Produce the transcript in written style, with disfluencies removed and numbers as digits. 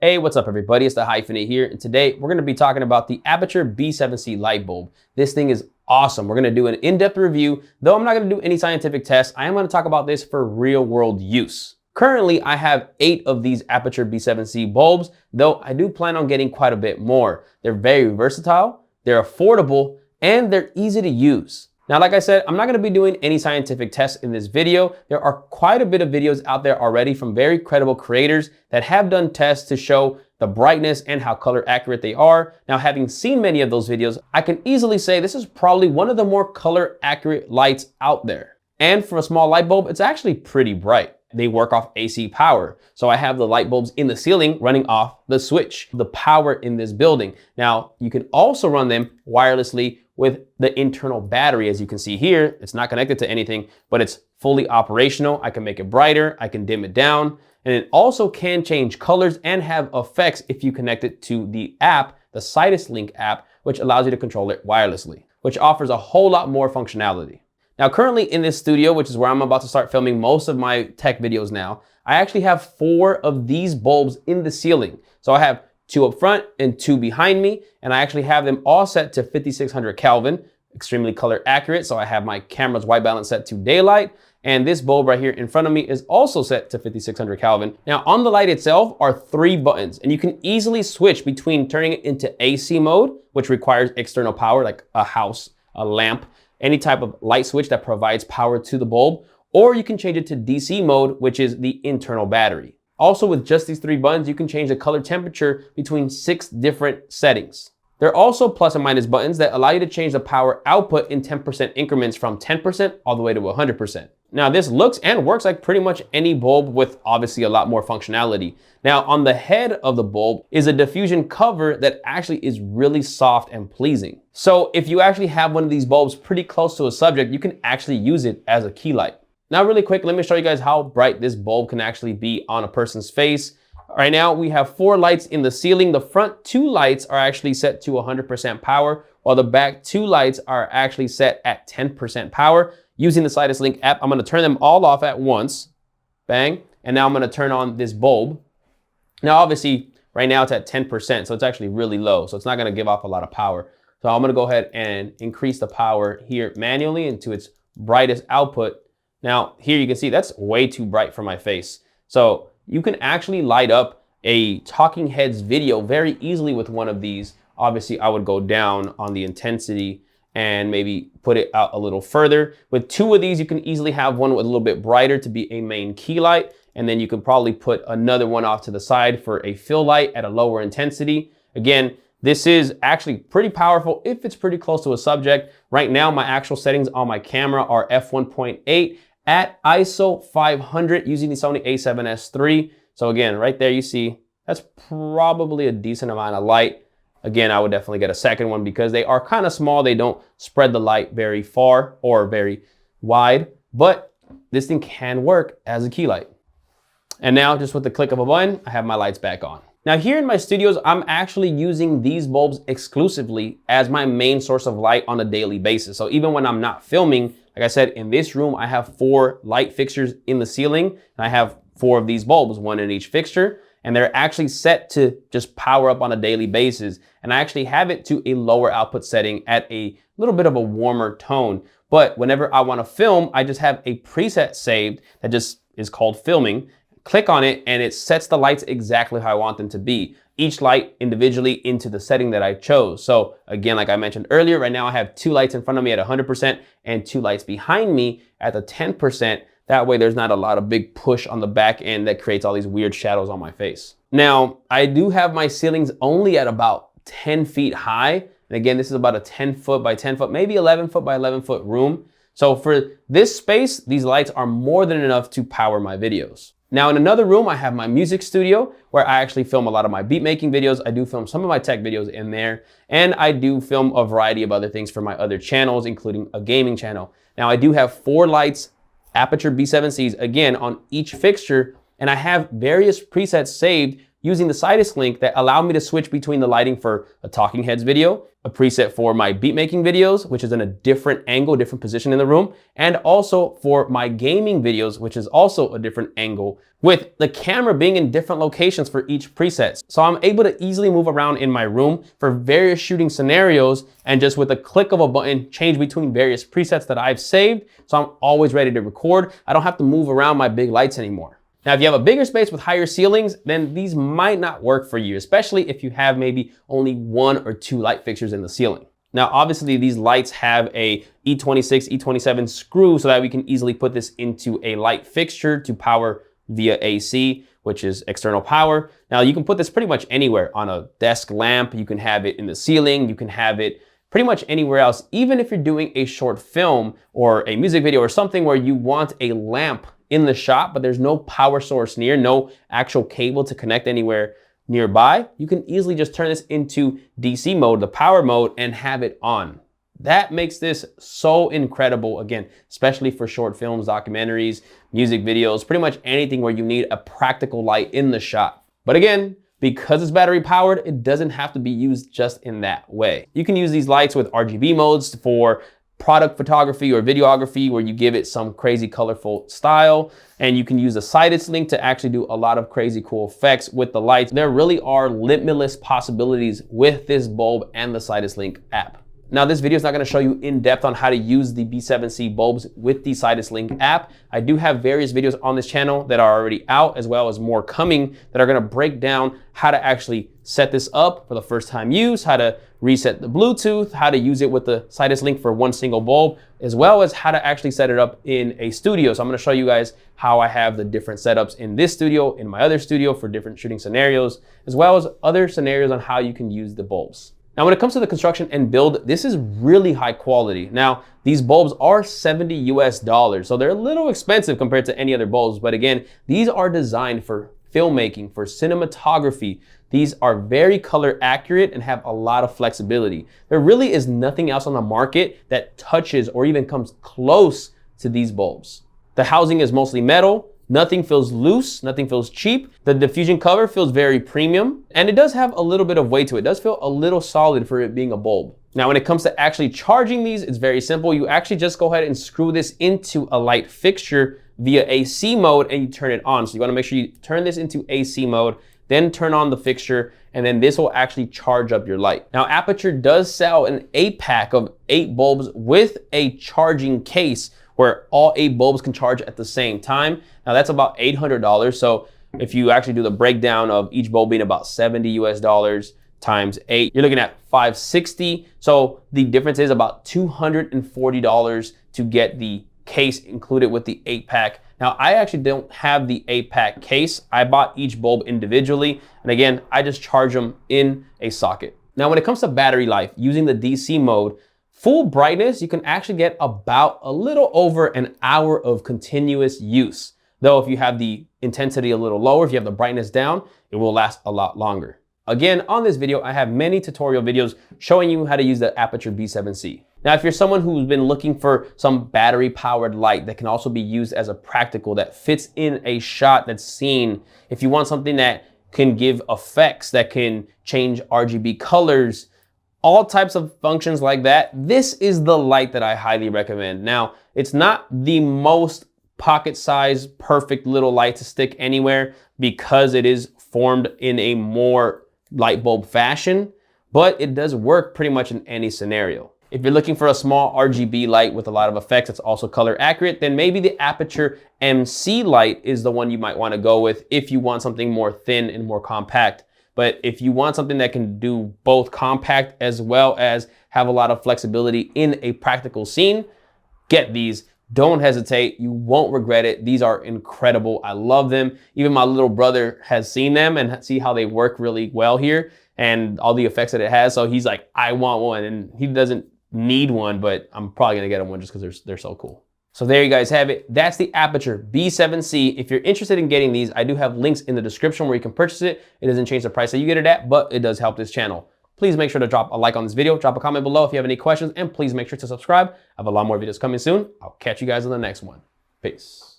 Hey, what's up everybody? It's TheHyphenate here, and today we're gonna be talking about the Aputure B7c light bulb. This thing is awesome. We're gonna do an in-depth review. Though I'm not gonna do any scientific tests, I am gonna talk about this for real world use. Currently, I have 8 of these Aputure B7c bulbs, though I do plan on getting quite a bit more. They're very versatile, they're affordable, and they're easy to use. Now, like I said, I'm not gonna be doing any scientific tests in this video. There are quite a bit of videos out there already from very credible creators that have done tests to show the brightness and how color accurate they are. Now, having seen many of those videos, I can easily say this is probably one of the more color accurate lights out there. And for a small light bulb, it's actually pretty bright. They work off AC power. So I have the light bulbs in the ceiling running off the switch, the power in this building. Now, you can also run them wirelessly with the internal battery. As you can see here, it's not connected to anything, but it's fully operational. I can make it brighter, I can dim it down, and it also can change colors and have effects if you connect it to the app, the TheHyphenate app, which allows you to control it wirelessly, which offers a whole lot more functionality. Now, currently in this studio, which is where I'm about to start filming most of my tech videos now, I actually have 4 of these bulbs in the ceiling. So I have 2 up front and 2 behind me, and I actually have them all set to 5600 Kelvin, extremely color accurate. So I have my camera's white balance set to daylight, and this bulb right here in front of me is also set to 5600 Kelvin. Now, on the light itself are 3 buttons, and you can easily switch between turning it into AC mode, which requires external power like a house, a lamp, any type of light switch that provides power to the bulb, or you can change it to DC mode, which is the internal battery. Also, with just these 3 buttons, you can change the color temperature between 6 different settings. There are also plus and minus buttons that allow you to change the power output in 10% increments from 10% all the way to 100%. Now, this looks and works like pretty much any bulb with obviously a lot more functionality. Now, on the head of the bulb is a diffusion cover that actually is really soft and pleasing. So if you actually have one of these bulbs pretty close to a subject, you can actually use it as a key light. Now, really quick, let me show you guys how bright this bulb can actually be on a person's face. Right now, we have 4 lights in the ceiling. The front 2 lights are actually set to 100% power, while the back 2 lights are actually set at 10% power. Using the TheHyphenate app, I'm gonna turn them all off at once. Bang. And now I'm gonna turn on this bulb. Now, obviously, right now it's at 10%, so it's actually really low. So it's not gonna give off a lot of power. So I'm gonna go ahead and increase the power here manually into its brightest output. Now, here you can see that's way too bright for my face. So you can actually light up a Talking Heads video very easily with one of these. Obviously, I would go down on the intensity and maybe put it out a little further. With 2 of these, you can easily have one with a little bit brighter to be a main key light. And then you could probably put another one off to the side for a fill light at a lower intensity. Again, this is actually pretty powerful if it's pretty close to a subject. Right now, my actual settings on my camera are f1.8 at ISO 500 using the Sony a7S III. So again, right there you see, that's probably a decent amount of light. Again, I would definitely get a second one because they are kind of small. They don't spread the light very far or very wide, but this thing can work as a key light. And now just with the click of a button, I have my lights back on. Now here in my studios, I'm actually using these bulbs exclusively as my main source of light on a daily basis. So even when I'm not filming, like I said, in this room, I have 4 light fixtures in the ceiling, and I have 4 of these bulbs, 1 in each fixture, and they're actually set to just power up on a daily basis. And I actually have it to a lower output setting at a little bit of a warmer tone. But whenever I want to film, I just have a preset saved that just is called filming. Click on it and it sets the lights exactly how I want them to be. Each light individually into the setting that I chose. So again, like I mentioned earlier, right now I have 2 lights in front of me at 100% and 2 lights behind me at the 10%. That way there's not a lot of big push on the back end that creates all these weird shadows on my face. Now, I do have my ceilings only at about 10 feet high. And again, this is about a 10 foot by 10 foot, maybe 11 foot by 11 foot room. So for this space, these lights are more than enough to power my videos. Now in another room, I have my music studio where I actually film a lot of my beat making videos. I do film some of my tech videos in there, and I do film a variety of other things for my other channels, including a gaming channel. Now I do have 4 lights, Aputure B7Cs, again, on each fixture, and I have various presets saved using the Sidus link that allowed me to switch between the lighting for a talking heads video, a preset for my beat making videos, which is in a different angle, different position in the room, and also for my gaming videos, which is also a different angle, with the camera being in different locations for each preset. So I'm able to easily move around in my room for various shooting scenarios, and just with a click of a button, change between various presets that I've saved. So I'm always ready to record. I don't have to move around my big lights anymore. Now, if you have a bigger space with higher ceilings, then these might not work for you, especially if you have maybe only 1 or 2 light fixtures in the ceiling. Now, obviously these lights have a E26, E27 screw so that we can easily put this into a light fixture to power via AC, which is external power. Now, you can put this pretty much anywhere on a desk lamp. You can have it in the ceiling. You can have it pretty much anywhere else, even if you're doing a short film or a music video or something where you want a lamp in the shop, but there's no power source near, no actual cable to connect anywhere nearby. You can easily just turn this into DC mode, the power mode, and have it on. That makes this so incredible, again, especially for short films, documentaries, music videos, pretty much anything where you need a practical light in the shot. But again, because it's battery powered, it doesn't have to be used just in that way. You can use these lights with RGB modes for product photography or videography where you give it some crazy colorful style, and you can use a Sidus link to actually do a lot of crazy cool effects with the lights. There really are limitless possibilities with this bulb and the Sidus link app. Now, this video is not going to show you in depth on how to use the B7c bulbs with the Sidus link app. I do have various videos on this channel that are already out, as well as more coming that are going to break down how to actually set this up for the first time use, how to reset the Bluetooth, how to use it with the Sidus link for one single bulb, as well as how to actually set it up in a studio. So I'm going to show you guys how I have the different setups in this studio, in my other studio for different shooting scenarios, as well as other scenarios on how you can use the bulbs. Now, when it comes to the construction and build, this is really high quality. Now, these bulbs are $70 US, so they're a little expensive compared to any other bulbs. But again, these are designed for filmmaking, for cinematography. These are very color accurate and have a lot of flexibility. There really is nothing else on the market that touches or even comes close to these bulbs. The housing is mostly metal. Nothing feels loose, nothing feels cheap. The diffusion cover feels very premium, and it does have a little bit of weight to it. It does feel a little solid for it being a bulb. Now, when it comes to actually charging these, it's very simple. You actually just go ahead and screw this into a light fixture via AC mode, and you turn it on. So you wanna make sure you turn this into AC mode, then turn on the fixture, and then this will actually charge up your light. Now, Aputure does sell an 8-pack of 8 bulbs with a charging case where all 8 bulbs can charge at the same time. Now, that's about $800. So if you actually do the breakdown of each bulb being about $70 US times 8, you're looking at $560. So the difference is about $240 to get the case included with the 8-pack. Now, I actually don't have the 8-pack case. I bought each bulb individually. And again, I just charge them in a socket. Now, when it comes to battery life, using the DC mode, full brightness, you can actually get about a little over an hour of continuous use. Though if you have the intensity a little lower, if you have the brightness down, it will last a lot longer. Again, on this video, I have many tutorial videos showing you how to use the Aputure B7c. Now, if you're someone who's been looking for some battery powered light that can also be used as a practical that fits in a shot that's seen, if you want something that can give effects, that can change RGB colors, all types of functions like that, this is the light that I highly recommend. Now, it's not the most pocket-sized, perfect little light to stick anywhere because it is formed in a more light bulb fashion, but it does work pretty much in any scenario. If you're looking for a small RGB light with a lot of effects that's also color accurate, then maybe the Aputure MC light is the one you might want to go with if you want something more thin and more compact. But if you want something that can do both compact as well as have a lot of flexibility in a practical scene, get these. Don't hesitate. You won't regret it. These are incredible. I love them. Even my little brother has seen them and see how they work really well here and all the effects that it has. So he's like, I want one. And he doesn't need one, but I'm probably going to get him one just because they're so cool. So there you guys have it. That's the Aputure B7c. If you're interested in getting these, I do have links in the description where you can purchase it. It doesn't change the price that you get it at, but it does help this channel. Please make sure to drop a like on this video, drop a comment below if you have any questions, and please make sure to subscribe. I have a lot more videos coming soon. I'll catch you guys in the next one. Peace.